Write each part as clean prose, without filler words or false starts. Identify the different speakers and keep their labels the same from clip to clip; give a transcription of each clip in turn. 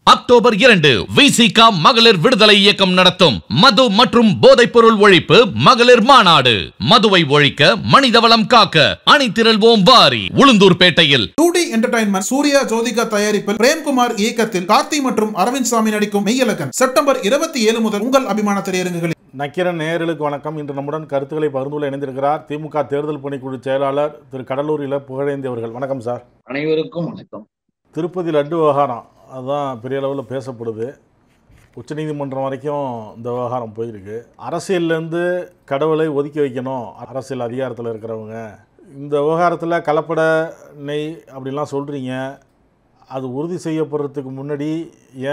Speaker 1: October 2 Visika மகளிர் விடுதலை இயக்கம் நடத்தும் மது மற்றும் போதைப் பொருள் ஒழிப்பு மகளிர் மாநாடு. மதுவை ஒழிக்க, மனிதவளம் காக்க அணிதிரள்வோம் வாரி. உளுந்தூர்பேட்டையில்
Speaker 2: 2D என்டர்டைன்மெண்ட் சூர்யா ஜோதிகா தயாரிப்பில் பிரேம்குமார் இயக்கத்தில் கார்த்தி மற்றும் அரவிந்த் சாமி நடிக்கும் மெய்யழகன் செப்டம்பர் 27 முதல் உங்கள் அபிமான திரையரங்குகளில்.
Speaker 3: நக்கீரன் நேயர்களுக்கு வணக்கம். இன்று நம்முடன் கருத்துக்களை பகிர்ந்து இணைந்திருக்கிறார் திமுக தேர்தல் பணிக்குழு செயலாளர் திரு கடலூரில் புகழேந்தி அவர்கள். வணக்கம் சார்.
Speaker 4: அனைவருக்கும் வணக்கம்.
Speaker 3: திருப்பதி லட்டு விவகாரம் அதுதான் பெரிய அளவில் பேசப்படுது. உச்சநீதிமன்றம் வரைக்கும் இந்த விவகாரம் போயிருக்கு. அரசியல்லேருந்து கடவுளை ஒதுக்கி வைக்கணும் அரசியல் அதிகாரத்தில் இருக்கிறவங்க. இந்த விவகாரத்தில் கலப்பட நெய் அப்படிலாம் சொல்கிறீங்க. அது உறுதி செய்யப்படுறதுக்கு முன்னாடி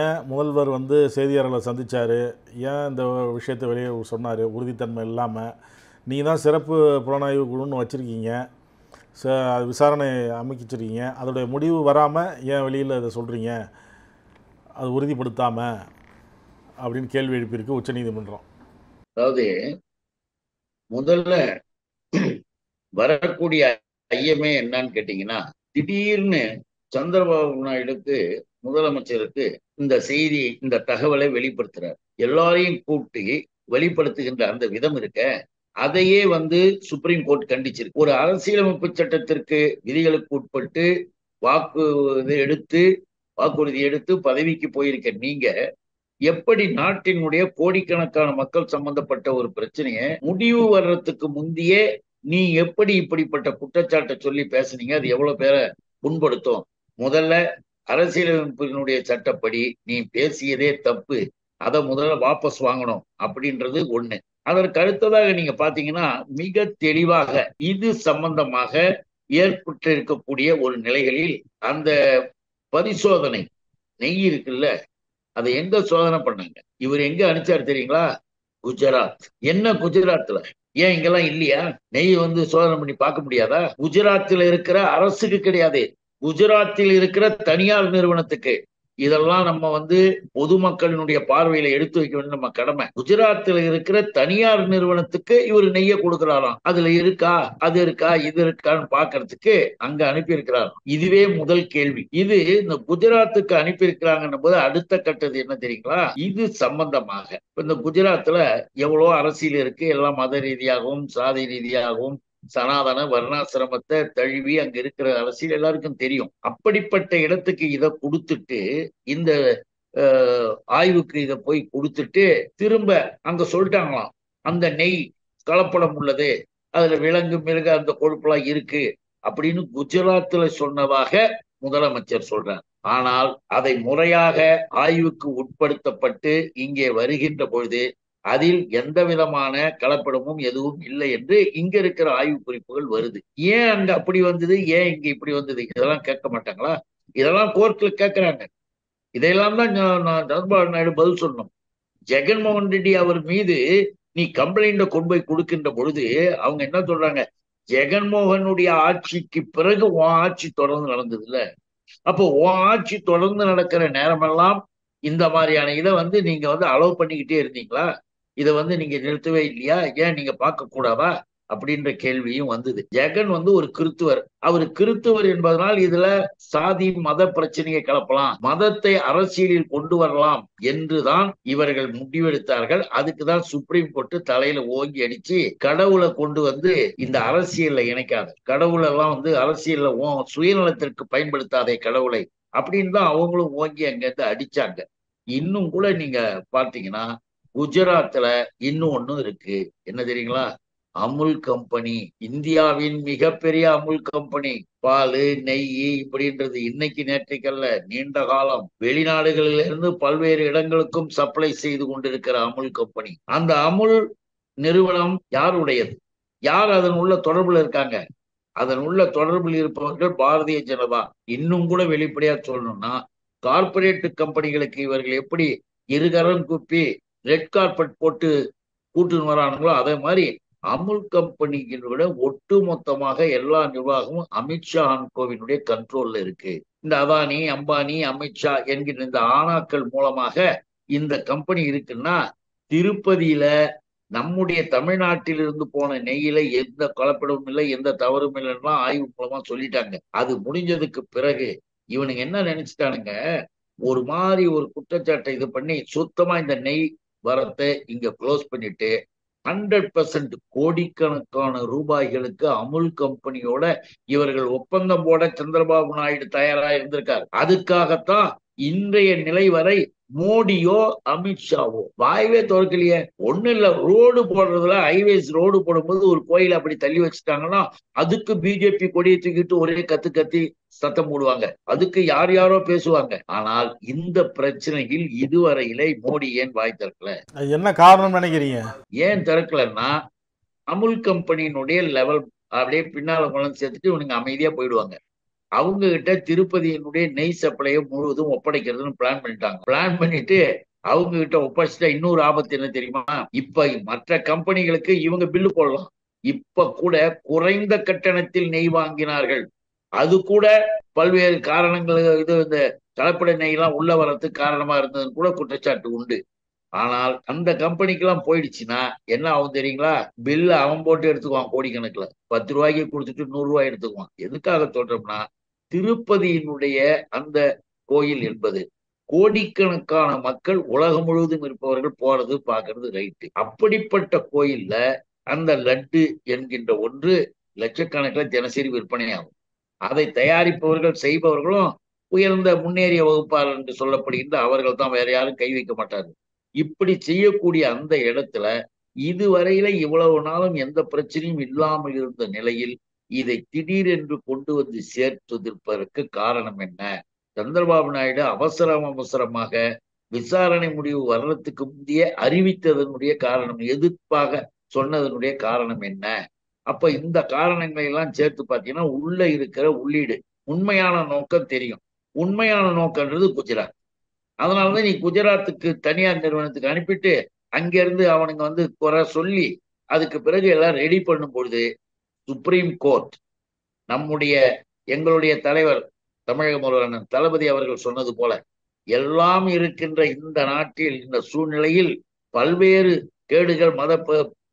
Speaker 3: ஏன் முதல்வர் செய்தியாளர்களை சந்தித்தார்? ஏன் இந்த விஷயத்தை வெளியே சொன்னார்? உறுதித்தன்மை இல்லாமல் நீங்கள் தான் சிறப்பு புலனாய்வு குழுன்னு வச்சுருக்கீங்க, அது விசாரணை அமைச்சிருக்கீங்க. அதோடைய முடிவு வராமல் ஏன் வெளியில் இதை சொல்கிறீங்க, அது உறுதிப்படுத்தாமல் அப்படின்னு கேள்வி எழுப்பியிருக்கு உச்சநீதிமன்றம்.
Speaker 4: அதாவது முதல்ல வரக்கூடிய ஐயமே என்னன்னு கேட்டீங்கன்னா, திடீர்னு சந்திரபாபு நாயுடுக்கு முதலமைச்சருக்கு இந்த செய்தி, இந்த தகவலை வெளிப்படுத்துறார். எல்லாரையும் கூட்டி வெளிப்படுத்துகின்ற அந்த விதம் இருக்க, அதையே சுப்ரீம் கோர்ட் கண்டிச்சிருக்கு. ஒரு அரசியலமைப்பு சட்டத்திற்கு விதிகளுக்கு உட்பட்டு வாக்குறுதி எடுத்து பதவிக்கு போயிருக்க நீங்க எப்படி நாட்டினுடைய கோடிக்கணக்கான மக்கள் சம்பந்தப்பட்ட ஒரு பிரச்சனைய முடிவு வர்றதுக்கு முந்தையே நீ எப்படி இப்படிப்பட்ட குற்றச்சாட்டை சொல்லி பேசுனீங்க? அது எவ்வளவு பேரை புண்படுத்தும்? முதல்ல அரசியலமைப்பினுடைய சட்டப்படி நீ பேசியதே தப்பு, அதை முதல்ல வாபஸ் வாங்கணும் அப்படின்றது ஒண்ணு. அதற்கு அடுத்ததாக நீங்க பாத்தீங்கன்னா, மிக தெளிவாக இது சம்பந்தமாக ஏற்பட்டு இருக்கக்கூடிய ஒரு நிலைகளில் அந்த பரிசோதனை நெய் இருக்குல்ல, அதை எங்க சோதனை பண்ணாங்க? இவர் எங்க அனுப்பிச்சாரு தெரியுங்களா? குஜராத். என்ன குஜராத்ல? ஏன் இங்கெல்லாம் இல்லையா? நெய் சோதனை பண்ணி பார்க்க முடியாதா? குஜராத்தில் இருக்கிற அரசுக்கு கிடையாது, குஜராத்தில் இருக்கிற தனியார் நிறுவனத்துக்கு. இதெல்லாம் நம்ம பொதுமக்களினுடைய பார்வையில எடுத்து வைக்க வேண்டிய நம்ம கடமை. குஜராத்தில் இருக்கிற தனியார் நிறுவனத்துக்கு இவர் நெய்ய கொடுக்கிறாராம். அதுல இருக்கா, அது இருக்கா, இது இருக்கான்னு பாக்குறதுக்கு அங்க அனுப்பி இருக்கிறாராம். இதுவே முதல் கேள்வி. இது இந்த குஜராத்துக்கு அனுப்பி இருக்கிறாங்கன்னும் போது அடுத்த கட்டது என்ன தெரியுங்களா? இது சம்பந்தமாக இந்த குஜராத்ல எவ்வளவு அரசியல் இருக்கு, எல்லாம் மத ரீதியாகவும் சாதி ரீதியாகவும் சனாதன வர்ணாசிரமத்தை தழுவி அங்க இருக்கிற அரசியல் எல்லாருக்கும் தெரியும். அப்படிப்பட்ட இடத்துக்கு இதை கொடுத்துட்டு, இந்த ஆய்வுக்கு இதை போய் கொடுத்துட்டு திரும்ப அங்க சொல்லிட்டாங்களாம், அந்த நெய் கலப்படம் உள்ளது, அதுல விலங்கு மிருக அந்த கொழுப்புலாம் இருக்கு அப்படின்னு குஜராத்ல சொன்னதாக முதலமைச்சர் சொல்றார். ஆனால் அதை முறையாக ஆய்வுக்கு உட்படுத்தப்பட்டு இங்கே வருகின்ற பொழுது அதில் எந்த விதமான கலப்படமும் எதுவும் இல்லை என்று இங்க இருக்கிற ஆய்வு குறிப்புகள் வருது. ஏன் அங்க அப்படி வந்தது, ஏன் இங்க இப்படி வந்தது, இதெல்லாம் கேட்க மாட்டாங்களா? இதெல்லாம் கோர்ட்ல கேட்கிறாங்க. இதையெல்லாம் தான் சந்திரபாபு நாயுடு பதில் சொல்லணும். ஜெகன்மோகன் ரெட்டி அவர் மீது நீ கம்ப்ளைண்ட கொண்டு போய் கொடுக்கின்ற பொழுது அவங்க என்ன சொல்றாங்க? ஜெகன்மோகனுடைய ஆட்சிக்கு பிறகு உன் ஆட்சி தொடர்ந்து நடந்தது இல்ல, அப்போ உன் ஆட்சி தொடர்ந்து நடக்கிற நேரமெல்லாம் இந்த மாதிரியான இதை நீங்க அலோவ் பண்ணிக்கிட்டே இருந்தீங்களா? இதை நீங்க நிறுத்தவே இல்லையா? ஏன் நீங்க பார்க்க கூடாதா அப்படின்ற கேள்வியும் வந்தது. ஜெகன் ஒரு கிறித்துவர். அவர் கிறித்துவர் என்பதனால் இதுல சாதி மத பிரச்சனையை கலப்பலாம், மதத்தை அரசியலில் கொண்டு வரலாம் என்றுதான் இவர்கள் முடிவெடுத்தார்கள். அதுக்குதான் சுப்ரீம் கோர்ட் தலையில ஓங்கி அடிச்சு கடவுளை கொண்டு இந்த அரசியல்ல இணைக்காத, கடவுளெல்லாம் அரசியல்ல சுயநலத்திற்கு பயன்படுத்தாதே கடவுளை அப்படின்னு தான் அவங்களும் ஓங்கி அங்கிருந்து அடிச்சாங்க. இன்னும் கூட நீங்க பார்த்தீங்கன்னா குஜராத்ல இன்னும் ஒண்ணும் இருக்கு. என்ன தெரியுங்களா? அமுல் கம்பெனி, இந்தியாவின் மிகப்பெரிய அமுல் கம்பெனி. பால் நெய் இப்படின்றது இன்னைக்கு நேற்றைக்கல்ல, நீண்ட காலம் வெளிநாடுகளிலிருந்து பல்வேறு இடங்களுக்கும் சப்ளை செய்து கொண்டிருக்கிற அமுல் கம்பெனி. அந்த அமுல் நிறுவனம் யாருடையது? யார் அதன் உள்ள தொடர்புல இருக்காங்க? அதன் உள்ள தொடர்பில் இருப்பவர்கள் பாரதிய ஜனதா. இன்னும் கூட வெளிப்படையா சொல்லணும்னா, கார்பரேட் கம்பெனிகளுக்கு இவர்கள் எப்படி இருகரம் குப்பி ரெட் கார்பெட் போட்டு கூட்டுன்னு வரானுங்களோ, அதே மாதிரி அமுல் கம்பெனிகளோட ஒட்டு மொத்தமாக எல்லா நிர்வாகமும் அமித்ஷா கோவினுடைய கண்ட்ரோல்ல இருக்கு. இந்த அதானி, அம்பானி, அமித்ஷா என்கிற இந்த ஆணாக்கள் மூலமாக இந்த கம்பெனி இருக்குன்னா, திருப்பதியில நம்முடைய தமிழ்நாட்டிலிருந்து போன நெய்யில எந்த கலப்படமும் இல்லை, எந்த தவறும் இல்லைன்னா ஆய்வு மூலமா சொல்லிட்டாங்க. அது முடிஞ்சதுக்கு பிறகு இவனுங்க என்ன நினைச்சிட்டானுங்க, ஒரு மாதிரி ஒரு குற்றச்சாட்டை இது பண்ணி சுத்தமா இந்த நெய் வரத்தை இங்க க்ளோஸ் பண்ணிட்டு 100% கோடிக்கணக்கான ரூபாய்களுக்கு அமுல் கம்பெனியோட இவர்கள் ஒப்பந்தம் போட சந்திரபாபு நாயுடு தயாரா இருந்திருக்கார். அதுக்காகத்தான் இன்றைய நிலை வரை மோடியோ அமித்ஷாவோ வாயவே திறக்கலையே. ஒண்ணு இல்ல, ரோடு போடுறதுல ஹைவேஸ் ரோடு போடும்போது ஒரு கோயிலை அப்படி தள்ளி வச்சுட்டாங்கன்னா அதுக்கு பிஜேபி கொடியை தூக்கிட்டு ஒரே கத்து கத்தி சத்தம் போடுவாங்க, அதுக்கு யார் யாரோ பேசுவாங்க. ஆனால் இந்த பிரச்சனையில் இதுவரையிலே மோடி ஏன் வாய் திறக்கல?
Speaker 3: அது என்ன காரணம் நினைக்கிறீங்க?
Speaker 4: ஏன் திறக்கலன்னா அமுல் கம்பெனியினுடைய லெவல் அப்படியே பின்னால கொண்டு சேர்த்துட்டு இவனுங்க அமைதியா போயிடுவாங்க. அவங்க கிட்ட திருப்பதியினுடைய நெய் சப்ளையை முழுவதும் ஒப்படைக்கிறதுன்னு பிளான் பண்ணிட்டாங்க. பிளான் பண்ணிட்டு அவங்க கிட்ட ஒப்படைச்சிட்டா இன்னொரு ஆபத்து என்ன தெரியுமா? இப்ப மற்ற கம்பெனிகளுக்கு இவங்க பில்லு போடலாம். இப்ப கூட குறைந்த கட்டணத்தில் நெய் வாங்கினார்கள். அது கூட பல்வேறு காரணங்கள், இது இந்த கலப்பட நெய் எல்லாம் உள்ள வர்றதுக்கு காரணமா இருந்ததுன்னு கூட குற்றச்சாட்டு உண்டு. ஆனால் அந்த கம்பெனிக்கு எல்லாம் போயிடுச்சுன்னா என்ன ஆகும் தெரியுங்களா? பில்லு அவன் போட்டு எடுத்துக்குவான் கோடிக்கணக்குல. 10 ரூபாய்க்கு கொடுத்துட்டு 100 ரூபாய் எடுத்துக்குவான். எதுக்காக சொல்றோம்னா திருப்பதியினுடைய அந்த கோயில் என்பது கோடிக்கணக்கான மக்கள் உலகம் முழுவதும் இருப்பவர்கள் போறது பார்க்கறது ரைட்டு. அப்படிப்பட்ட கோயில்ல அந்த லட்டு என்கின்ற ஒன்று லட்சக்கணக்கில் தினசரி விற்பனை ஆகும். அதை தயாரிப்பவர்கள் செய்பவர்களும் உயர்ந்த முன்னேறிய வகுப்பாளர் என்று சொல்லப்படுகின்ற அவர்கள் தான், வேற யாரும் கை வைக்க மாட்டார்கள். இப்படி செய்யக்கூடிய அந்த இடத்துல இதுவரையில இவ்வளவு நாளும் எந்த பிரச்சனையும் இல்லாமல் இருந்த நிலையில் இதை திடீரென்று கொண்டு வந்து சேர்த்ததற்கு காரணம் என்ன? சந்திரபாபு நாயுடு அவசரமாக விசாரணை முடிவு வர்றதுக்கு முந்தைய அறிவித்ததனுடைய காரணம், எதிர்ப்பாக சொன்னதனுடைய காரணம் என்ன? அப்ப இந்த காரணங்களை எல்லாம் சேர்த்து பார்த்தீங்கன்னா உள்ள இருக்கிற உள்ளீடு, உண்மையான நோக்கம் தெரியும். உண்மையான நோக்கம்ன்றது குஜராத். அதனாலதான் நீ குஜராத்துக்கு தனியார் நிறுவனத்துக்கு அனுப்பிட்டு அங்கிருந்து அவனுங்க வந்து குறை சொல்லி அதுக்கு பிறகு எல்லாம் ரெடி பண்ணும் பொழுது சுப்ரீம் கோர்ட் எங்களுடைய தலைவர் தமிழக முதல்வர் தளபதி அவர்கள் சொன்னது போல எல்லாம் இருக்கின்ற இந்த நாட்டில் இந்த சூழ்நிலையில் பல்வேறு கேடுகள், மத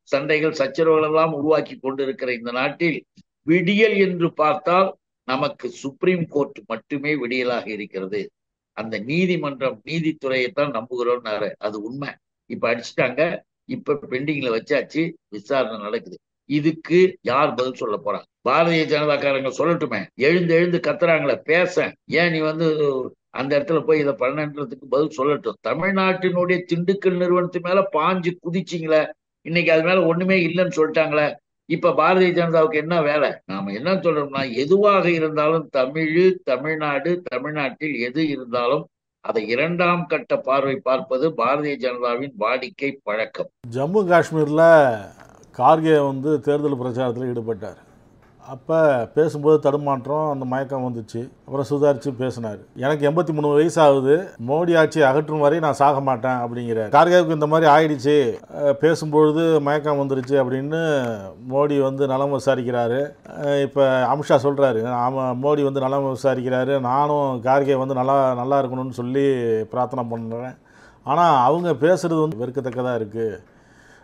Speaker 4: சண்டைகள், சச்சரவுகள் எல்லாம் உருவாக்கி கொண்டிருக்கிற இந்த நாட்டில் விடியல் என்று பார்த்தால் நமக்கு சுப்ரீம் கோர்ட் மட்டுமே விடியலாக இருக்கிறது. அந்த நீதிமன்றம், நீதித்துறையைத்தான் நம்புகிறோம்னாரு. அது உண்மை. இப்ப அடிச்சுட்டாங்க, இப்ப பெண்டிங்ல வச்சாச்சு, விசாரணை நடக்குது. இதுக்கு யார் பதில் சொல்ல போறாங்க? பாரதிய ஜனதாக்காரங்க சொல்லட்டுமே. எழுந்து கத்துறாங்களே, பேச ஏன் நீ வந்து அந்த இடத்துல போய் இதை பண்ணன்றதுக்கு பதில் சொல்லட்டும். தமிழ்நாட்டினுடைய திண்டுக்கல் நிறுவனத்து மேல பாஞ்சு குதிச்சிங்களே, இன்னைக்கு அது மேல ஒண்ணுமே இல்லைன்னு சொல்லிட்டாங்களே. இப்ப பாரதிய ஜனதாவுக்கு என்ன வேலை? நாம என்ன சொல்றோம்னா, எதுவாக இருந்தாலும் தமிழ்நாட்டில் எது இருந்தாலும் அதை 2ஆம் கட்ட பார்வை பார்ப்பது பாரதிய ஜனதாவின் வாடிக்கை பழக்கம்.
Speaker 3: ஜம்மு காஷ்மீரில் கார்கே வந்து தேர்தல் பிரச்சாரத்தில் ஈடுபட்டார். அப்போ பேசும்போது தடுமாற்றம், அந்த மயக்கம் வந்துச்சு. அப்புறம் சுதாரித்து பேசினார். எனக்கு 83 வயசு ஆகுது, மோடி ஆட்சி அகற்றும் வரை நான் சாக மாட்டேன் அப்படிங்கிறார். கார்கேவுக்கு இந்த மாதிரி ஆயிடுச்சு, பேசும்பொழுது மயக்கம் வந்துருச்சு அப்படின்னு மோடி வந்து நலம் விசாரிக்கிறாரு. இப்போ அமித்ஷா சொல்கிறாரு, மோடி வந்து நலம் விசாரிக்கிறாரு, நானும் கார்கே வந்து நல்லா இருக்கணும்னு சொல்லி பிரார்த்தனை பண்ணுறேன். ஆனால் அவங்க பேசுகிறது வந்து வெறுக்கத்தக்கதாக இருக்குது.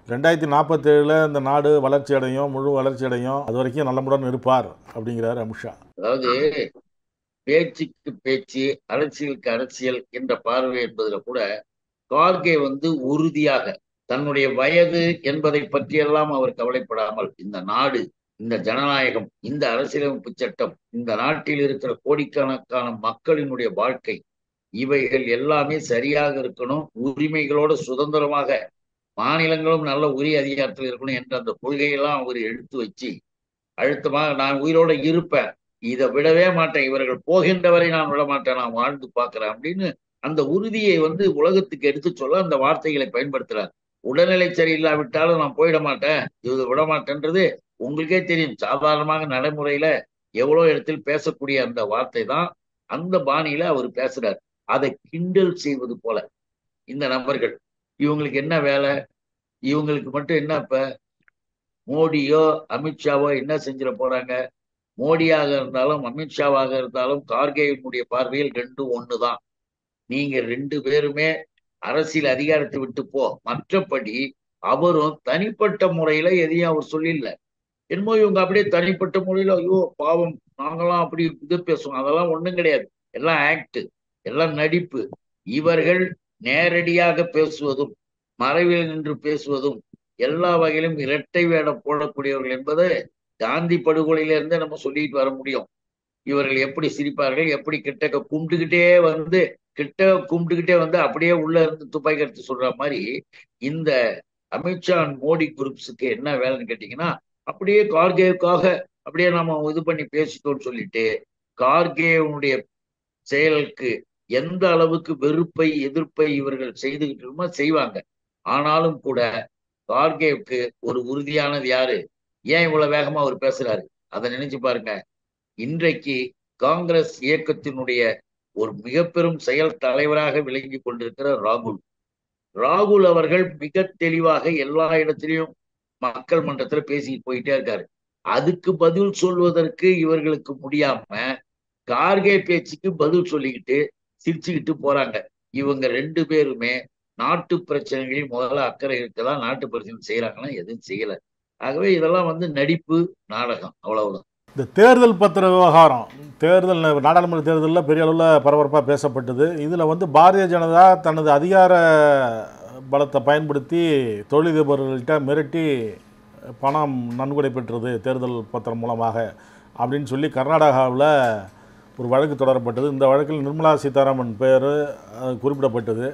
Speaker 3: 2047 இந்த நாடு வளர்ச்சி அடையும், முழு வளர்ச்சி அடையும், அது வரைக்கும் நல்லமுடன் இருப்பார் அப்படிங்கிறார் அமித்ஷா.
Speaker 4: அதாவது பேச்சுக்கு பேச்சு, அரசியலுக்கு அரசியல் என்ற பார்வை என்பதுல கூட கார்கே வந்து உறுதியாக தன்னுடைய வயது என்பதை பற்றியெல்லாம் அவர் கவலைப்படாமல் இந்த நாடு, இந்த ஜனநாயகம், இந்த அரசியலமைப்பு சட்டம், இந்த நாட்டில் இருக்கிற கோடிக்கணக்கான மக்களினுடைய வாழ்க்கை, இவைகள் எல்லாமே சரியாக இருக்கணும், உரிமைகளோட சுதந்திரமாக மாநிலங்களும் நல்ல உரிய அதிகாரத்தில் இருக்கணும் என்ற அந்த கொள்கையெல்லாம் அவர் எடுத்து வச்சு அழுத்தமாக நான் உயிரோட இருப்பேன், இதை விடவே மாட்டேன், இவர்கள் போகின்றவரை நான் விட மாட்டேன், நான் வாழ்ந்து பார்க்கிறேன் அப்படின்னு அந்த உறுதியை வந்து உலகத்துக்கு எடுத்து சொல்ல அந்த வார்த்தைகளை பயன்படுத்துறார். உடல்நிலை சரியில்லாவிட்டாலும் நான் போயிட மாட்டேன், இது விட மாட்டேன்றது உங்களுக்கே தெரியும். சாதாரணமாக நடைமுறையில எவ்வளோ இடத்தில் பேசக்கூடிய அந்த வார்த்தை தான் அந்த பாணியில அவர் பேசுறார். அதை கிண்டல் செய்வது போல இந்த நபர்கள், இவங்களுக்கு என்ன வேலை? இவங்களுக்கு மட்டும் என்ன? இப்ப மோடியோ அமித்ஷாவோ என்ன செஞ்சிட போறாங்க? மோடியாக இருந்தாலும் அமித்ஷாவாக இருந்தாலும் கார்கேவினுடைய பார்வையில் 2 ஒண்ணுதான். நீங்க 2 பேருமே அரசியல் அதிகாரத்தை விட்டு போ, மற்றபடி அவரும் தனிப்பட்ட முறையில எதையும் அவர் சொல்லிடல. என்னமோ இவங்க அப்படியே தனிப்பட்ட முறையில ஐயோ பாவம் நாங்களாம் அப்படி இது பேசுவோம், அதெல்லாம் ஒண்ணும் கிடையாது, எல்லாம் ஆக்ட். எல்லாம் நடிப்பு. இவர்கள் நேரடியாக பேசுவதும் மறைவில் நின்று பேசுவதும் எல்லா வகையிலும் இரட்டை வேடம் போடக்கூடியவர்கள் என்பதை காந்தி படுகொலையிலிருந்து நம்ம சொல்லிட்டு வர முடியும். இவர்கள் எப்படி சிரிப்பார்கள், எப்படி கிட்ட கும்பிட்டுக்கிட்டே வந்து அப்படியே உள்ள இருந்து துப்பாக்கி எடுத்து சொல்ற மாதிரி இந்த அமித்ஷா மோடி குரூப்ஸுக்கு என்ன வேலைன்னு கேட்டீங்கன்னா, அப்படியே கார்கேவுக்காக அப்படியே நாம இது பண்ணி பேசிட்டோம்னு சொல்லிட்டு கார்கேவனுடைய செயலுக்கு எந்த அளவுக்கு வெறுப்பை எதிர்ப்பை இவர்கள் செய்துகிட்டு செய்வாங்க. ஆனாலும் கூட கார்கேவுக்கு ஒரு உறுதியானது யாரு? ஏன் இவ்வளவு வேகமா அவர் பேசுறாரு? அதை நினைச்சு பாருங்க. இன்றைக்கு காங்கிரஸ் இயக்கத்தினுடைய ஒரு மிக பெரும் செயல் தலைவராக விளங்கி கொண்டிருக்கிற ராகுல் அவர்கள் மிக தெளிவாக எல்லா இடத்திலையும் மக்கள் மன்றத்துல பேசிட்டு போயிட்டே இருக்காரு. அதுக்கு பதில் சொல்வதற்கு இவர்களுக்கு முடியாம கார்கே பேச்சுக்கு பதில் சொல்லிக்கிட்டு சிரிச்சுக்கிட்டு போறாங்க. இவங்க ரெண்டு பேருமே நாட்டு பிரச்சனைகளில் முதல்ல அக்கறை இருக்கலாம், நாட்டு பிரச்சனை செய்யறாங்கன்னா எதுவும் செய்யல. ஆகவே இதெல்லாம் நடிப்பு, நாடகம், அவ்வளவுதான்.
Speaker 3: இந்த தேர்தல் பத்திர விவகாரம், நாடாளுமன்ற தேர்தலில் பெரிய அளவில் பரபரப்பாக பேசப்பட்டது. இதில் பாரதிய ஜனதா தனது அதிகார பலத்தை பயன்படுத்தி தொழிலதிபர்கள்ட்ட மிரட்டி பணம் நன்கொடை பெற்றது தேர்தல் பத்திரம் மூலமாக அப்படின்னு சொல்லி கர்நாடகாவில் ஒரு வழக்கு தொடரப்பட்டது. இந்த வழக்கில் நிர்மலா சீதாராமன் பெயர் குறிப்பிடப்பட்டது.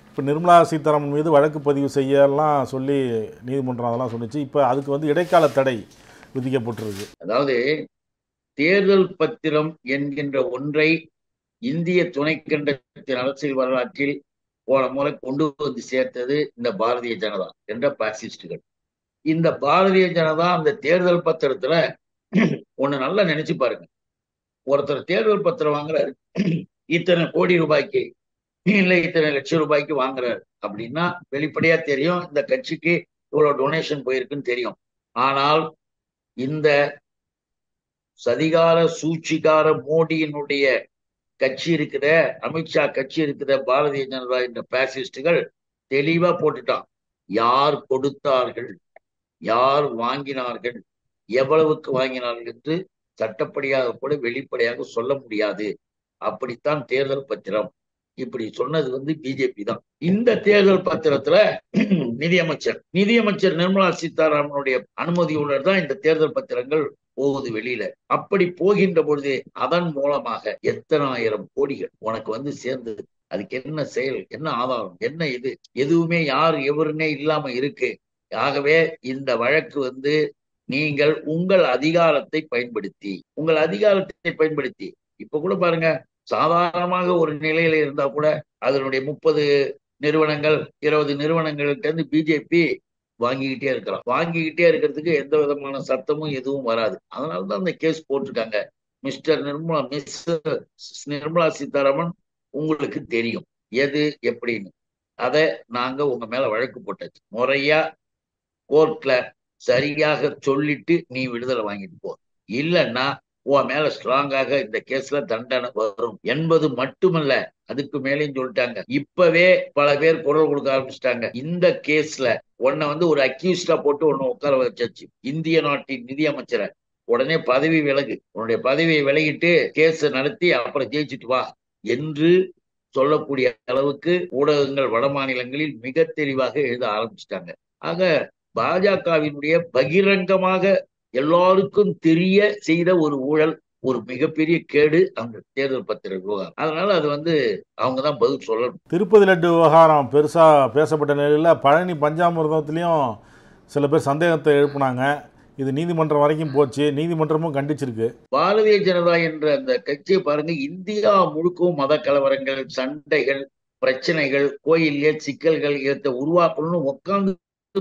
Speaker 3: இப்போ நிர்மலா சீதாராமன் மீது வழக்கு பதிவு செய்யலாம் சொல்லி நீதிமன்றம் அதெல்லாம் சொன்னிச்சு. இப்போ அதுக்கு இடைக்கால தடை விதிக்கப்பட்டிருக்கு.
Speaker 4: அதாவது தேர்தல் பத்திரம் என்கின்ற ஒன்றை இந்திய துணைக்கண்டத்தின் அரசியல் வரலாற்றில் போன முறை கொண்டு வந்து சேர்த்தது இந்த பாரதிய ஜனதா என்ற பாசிஸ்டுகள். இந்த பாரதிய ஜனதா அந்த தேர்தல் பத்திரத்துல ஒண்ணு நல்லா நினைச்சு பாருங்க. ஒருத்தர் தேர்தல் பத்திரம் வாங்குறாரு, இத்தனை கோடி ரூபாய்க்கு இல்லை இத்தனை லட்சம் ரூபாய்க்கு வாங்குறாரு அப்படின்னா வெளிப்படையா தெரியும் இந்த கட்சிக்கு இவ்வளவு டொனேஷன் போயிருக்குன்னு தெரியும். ஆனால் இந்த சதிகார சூழ்ச்சிகார மோடியினுடைய கட்சி இருக்கிற, அமித்ஷா கட்சி இருக்கிற பாரதிய ஜனதா என்ற பாசிஸ்டுகள் தெளிவா போட்டுட்டான். யார் கொடுத்தார்கள், யார் வாங்கினார்கள், எவ்வளவுக்கு வாங்கினார்கள் என்று சட்டப்படியாக கூட வெளிப்படையாக சொல்ல முடியாது. அப்படித்தான் தேர்தல் பத்திரம். இப்படி சொன்னது பிஜேபி தான். இந்த தேர்தல் பத்திரத்துல நிதியமைச்சர் நிர்மலா சீதாராமனுடைய அனுமதியுடன் தான் இந்த தேர்தல் பத்திரங்கள் போகுது வெளியில. அப்படி போகின்ற பொழுது அதன் மூலமாக எத்தனை ஆயிரம் கோடிகள் உனக்கு சேர்ந்தது. அதுக்கு என்ன செயல், என்ன ஆதாரம், என்ன இது, எதுவுமே யார் எவருன்னே இல்லாம இருக்கு. ஆகவே இந்த வழக்கு நீங்கள் உங்கள் அதிகாரத்தை பயன்படுத்தி இப்ப கூட பாருங்க, சாதாரணமாக ஒரு நிலையில இருந்தா கூட அதனுடைய 30 நிறுவனங்கள் 20 நிறுவனங்கள்கிட்ட இருந்து பிஜேபி வாங்கிக்கிட்டே வாங்கிக்கிட்டே இருக்கிறதுக்கு எந்த விதமான சத்தமும் எதுவும் வராது. அதனாலதான் அந்த கேஸ் போட்டிருக்காங்க. மிஸ் நிர்மலா சீதாராமன், உங்களுக்கு தெரியும் எது எப்படின்னு. அதை நாங்க உங்க மேல வழக்கு போட்டாச்சு. முறையா கோர்ட்ல சரியாக சொல்லிட்டு நீ விடுதலை வாங்கிட்டு போ, இல்லைன்னா உன் மேல ஸ்ட்ராங்காக இந்த கேஸ்ல தண்டனை வரும் என்பது மட்டுமல்ல, அதுக்கு மேலேயும் சொல்லிட்டாங்க. இப்பவே பல பேர் குரல் கொடுக்க ஆரம்பிச்சிட்டாங்க. இந்த கேஸ்ல உன்னை ஒரு அக்யூஸ்டா போட்டு உன்னை உட்கார வச்சாச்சு. இந்திய நாட்டின் நிதி அமைச்சரை உடனே பதவி விலகு, உன்னுடைய பதவியை விலகிட்டு கேஸ் நடத்தி அப்புறம் ஜெயிச்சுட்டு வா என்று சொல்லக்கூடிய அளவுக்கு ஊடகங்கள் வட மாநிலங்களில் மிக தெளிவாக எழுத ஆரம்பிச்சிட்டாங்க. ஆக பாஜகவினுடைய பகிரங்கமாக எல்லாருக்கும் தெரிய செய்த ஒரு ஊழல், ஒரு மிகப்பெரிய கேடு அந்த தேர்தல் பத்திர விவகாரம். அதனால அது அவங்கதான் பதில் சொல்லணும்.
Speaker 3: திருப்பதி லட்டு விவகாரம் பெருசா பேசப்பட்ட நிலையில பழனி பஞ்சாமிர்தத்திலையும் சில பேர் சந்தேகத்தை எழுப்புனாங்க. இது நீதிமன்றம் வரைக்கும் போச்சு, நீதிமன்றமும் கண்டிச்சிருக்கு.
Speaker 4: பாரதிய ஜனதா என்ற அந்த கட்சியை பாருங்க, இந்தியா முழுக்கவும் மத கலவரங்கள், சண்டைகள், பிரச்சனைகள், கோயிலே சிக்கல்கள் இதை உருவாக்கணும்னு உட்கார்ந்து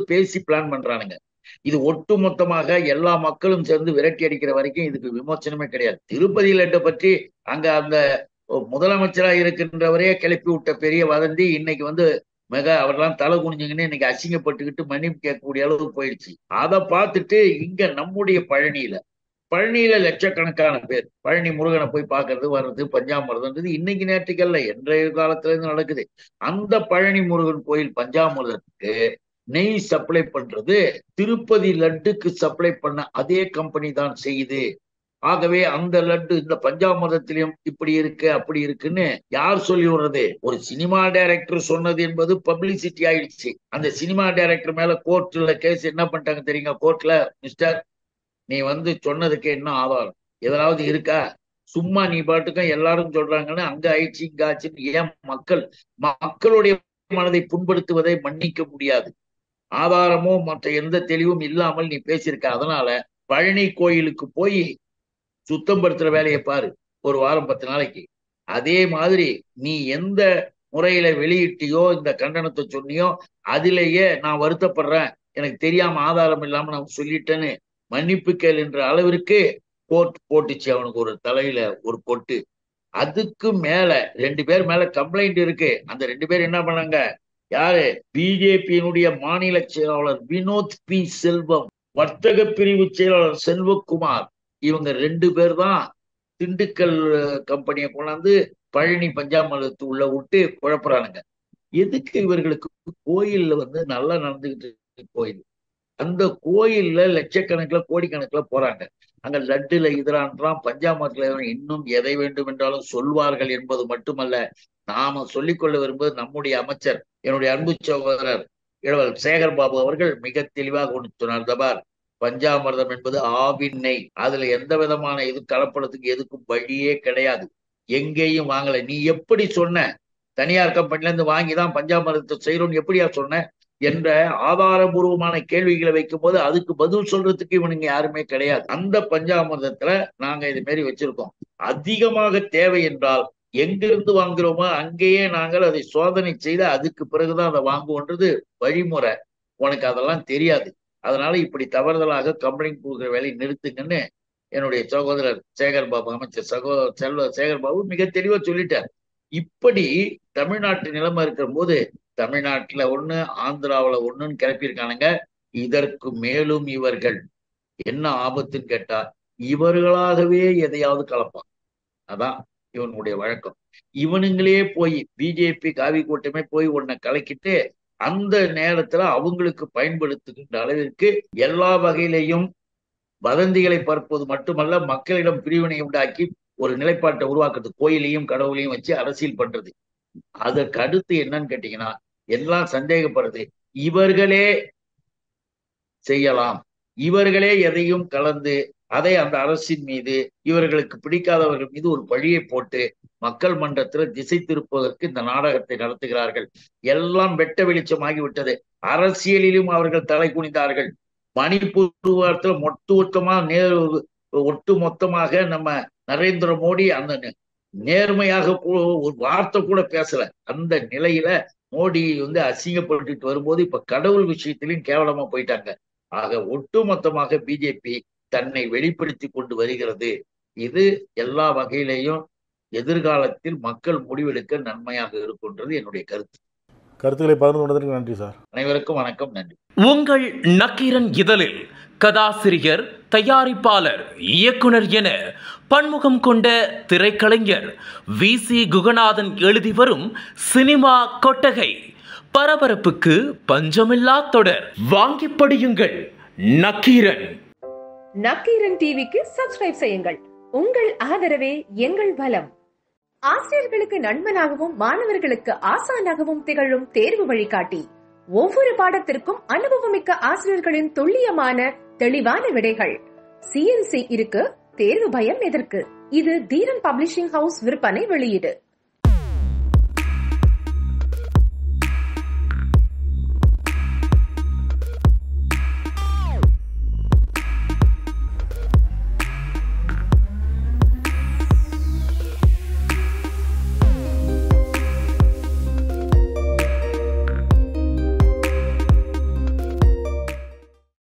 Speaker 4: பேசி பிளான் பண்றானுங்க. இது ஒட்டு மொத்தமாக எல்லா மக்களும் சேர்ந்து விரட்டி அடிக்கிற வரைக்கும் இதுக்கு விமோச்சனமே கிடையாது. திருப்பதி லட்டு பற்றி அங்க அந்த முதலமைச்சராக இருக்கின்றவரே கிளப்பி விட்ட பெரிய வதந்தி இன்னைக்கு அவரெல்லாம் தலை குனிஞ்சுங்கன்னு இன்னைக்கு அசிங்கப்பட்டுக்கிட்டு மன்னிப்பு கேட்கக்கூடிய அளவுக்கு போயிடுச்சு. அதை பார்த்துட்டு இங்க நம்முடைய பழனியில லட்சக்கணக்கான பேர் பழனி முருகனை போய் பார்க்கறது வர்றது பஞ்சாமிர்தம்ன்றது இன்னைக்கு நேற்றுக்கல்ல, இன்றைய காலத்துல இருந்து நடக்குது. அந்த பழனி முருகன் கோயில் பஞ்சாமிர்தத்துக்கு நெய் சப்ளை பண்றது திருப்பதி லட்டுக்கு சப்ளை பண்ண அதே கம்பெனி தான் செய்யுது ஆகவே அந்த லட்டு இந்த பஞ்சாமிர்தத்திலும் இப்படி இருக்கு அப்படி இருக்குன்னு யார் சொல்லி விடுறது? ஒரு சினிமா டைரக்டர் சொன்னது என்பது பப்ளிசிட்டி ஆயிடுச்சு. அந்த சினிமா டைரக்டர் மேல கோர்ட்ல கேஸ் என்ன பண்ணிட்டாங்க தெரியுங்க? கோர்ட்ல, மிஸ்டர், நீ சொன்னதுக்கு என்ன ஆதாரம் எதாவது இருக்கா? சும்மா நீ பாட்டுக்கும் எல்லாரும் சொல்றாங்கன்னு அங்க ஆயிடுச்சு இங்க ஆச்சுன்னு. ஏன் மக்களுடைய மனதை புண்படுத்துவதை மன்னிக்க முடியாது. ஆதாரமோ மற்ற எந்த தெளிவும் இல்லாமல் நீ பேசியிருக்க. அதனால பழனி கோயிலுக்கு போய் சுத்தம் படுத்துற வேலையை பாரு, ஒரு வாரம் 10 நாளைக்கு. அதே மாதிரி நீ எந்த முறையில வெளியிட்டியோ இந்த கண்டனத்தை சொன்னியோ அதிலேயே நான் வருத்தப்படுறேன், எனக்கு தெரியாம ஆதாரம் இல்லாம நான் சொல்லிட்டேன்னு மன்னிப்பு கேள் என்ற அளவிற்கு கோர்ட் போட்டுச்சு அவனுக்கு ஒரு தலையில ஒரு கொட்டு. அதுக்கு மேல 2 பேர் மேல கம்ப்ளைண்ட் இருக்கு. அந்த 2 பேர் என்ன பண்ணாங்க? யாரு? பிஜேபியினுடைய மாநில செயலாளர் வினோத் பி செல்வம், வர்த்தக பிரிவு செயலாளர் செல்வகுமார், இவங்க 2 பேர் தான் திண்டுக்கல் கம்பெனியை கொண்டாந்து பழனி பஞ்சாமிர்தத்து உள்ள விட்டு குழப்புறானுங்க. எதுக்கு? இவர்களுக்கு கோயில்ல நல்லா நடந்துகிட்டு இருக்கு கோயில். அந்த கோயில்ல லட்சக்கணக்கில் கோடிக்கணக்கில் போறாங்க. அங்க லட்டுல இதரான்றான், பஞ்சாமிர்தத்துல இன்னும் எதை வேண்டும் என்றாலும் சொல்வார்கள் என்பது மட்டுமல்ல, நாம சொல்லிக்கொள்ள விரும்புவது நம்முடைய அமைச்சர், என்னுடைய அன்பு சகோதரர் இளவல் சேகர் பாபு அவர்கள் மிக தெளிவாக ஒன்று சொன்னார். தபார், பஞ்சாமிர்தம் என்பது ஆவின் நெய், அதுல எந்த விதமான இது கலப்படத்துக்கு எதுக்கும் வழியே கிடையாது, எங்கேயும் வாங்கல. நீ எப்படி சொன்ன தனியார் கம்பெனில இருந்து வாங்கிதான் பஞ்சாமிர்தத்தை செய்யறோம்னு எப்படியா சொன்ன என்ற ஆதாரபூர்வமான கேள்விகளை வைக்கும் போது அதுக்கு பதில் சொல்றதுக்கு இவனுங்க யாருமே கிடையாது. அந்த பஞ்சாமிர்தத்துல நாங்க இது மாதிரி வச்சிருக்கோம். அதிகமாக தேவை என்றால் எங்கிருந்து வாங்குறோமோ அங்கேயே நாங்கள் அதை சோதனை செய்து அதுக்கு பிறகுதான் அதை வாங்குவோன்றது வழிமுறை. உனக்கு அதெல்லாம் தெரியாது. அதனால இப்படி தவறுதலாக கம்ப்ளைண்ட் கொடுக்குற வேலையை நிறுத்துங்கன்னு என்னுடைய சகோதரர் சேகர் பாபு, அமைச்சர் சேகர் பாபு மிக தெளிவா சொல்லிட்டார். இப்படி தமிழ்நாட்டு நிலைமை இருக்கிற போது தமிழ்நாட்டுல ஒண்ணு, ஆந்திராவில ஒண்ணுன்னு கிளப்பியிருக்கானுங்க. இதற்கு மேலும் இவர்கள் என்ன ஆபத்துன்னு கேட்டா இவர்களாகவே எதையாவது கலப்பான். அதான் இவனுடைய வழக்கம். இவனுங்களே போய் பிஜேபி காவி கூட்டமே போய் உன்னை கலக்கிட்டு அந்த நேரத்துல அவங்களுக்கு பயன்படுத்துகின்ற அளவிற்கு எல்லா வகையிலையும் வதந்திகளை பரப்புவது மட்டுமல்ல, மக்களிடம் பிரிவினை உண்டாக்கி ஒரு நிலைப்பாட்டை உருவாக்குறது, கோயிலையும் கடவுளையும் வச்சு அரசியல் பண்றது. அதற்கு அடுத்து என்னன்னு கேட்டீங்கன்னா எல்லாம் சந்தேகப்படுறது, இவர்களே செய்யலாம், இவர்களே எதையும் கலந்து அதை அந்த அரசின் மீது இவர்களுக்கு பிடிக்காதவர்கள் மீது ஒரு பழியை போட்டு மக்கள் மன்றத்தில் திசை திருப்பதற்கு இந்த நாடகத்தை நடத்துகிறார்கள். எல்லாம் வெட்ட வெளிச்சமாகிவிட்டது. அரசியலிலும் அவர்கள் தலை குனிந்தார்கள். மணிப்பூர் வாரத்தில் ஒட்டு மொத்தமாக நம்ம நரேந்திர மோடி அந்த நேர்மையாக ஒரு வார்த்தை கூட பேசல. அந்த நிலையில மோடி அசிங்கப்பட்டு வரும்போது இப்ப கடவுள் விஷயத்திலும் கேவலமா போயிட்டாங்க. ஆக ஒட்டு மொத்தமாக பிஜேபி தன்னை வெளிப்படுத்தி கொண்டு வருகிறது. இது எல்லா வகையிலையும் எதிர்காலத்தில் மக்கள் முடிவெடுக்க நன்மையாக இருக்குன்றது என்னுடைய கருத்து.
Speaker 3: கருத்துக்களை பகிர்ந்து கொண்டதற்கு நன்றி சார்.
Speaker 4: அனைவருக்கும் வணக்கம், நன்றி.
Speaker 1: உங்கள் நக்கீரன் இதழில் கதாசிரியர், தயாரிப்பாளர், இயக்குனர் என பன்முகம் கொண்ட திரைக்கலைஞர் VC குகநாதன் எழுதி வரும் சினிமா கொட்டகை பரபரப்புக்கு பஞ்சமில்லா தொடர். வாங்கி படியுங்கள். நக்கீரன்.
Speaker 5: நக்கீரன் டிவிக்கு சப்ஸ்கிரைப் செய்யுங்கள். உங்கள் ஆதரவே எங்கள் பலம். ஆசிரியர்களுக்கு நண்பனாகவும் மாணவர்களுக்கு ஆசானாகவும் திகழும் தேர்வு வழிகாட்டி. ஒவ்வொரு பாடத்திற்கும் அனுபவமிக்க ஆசிரியர்களின் துல்லியமான தெளிவான விடைகள். CNC இருக்கு, தேர்வு பயம் எதற்கு? இது தீரன் பப்ளிஷிங் ஹவுஸ் விற்பனை வெளியீடு.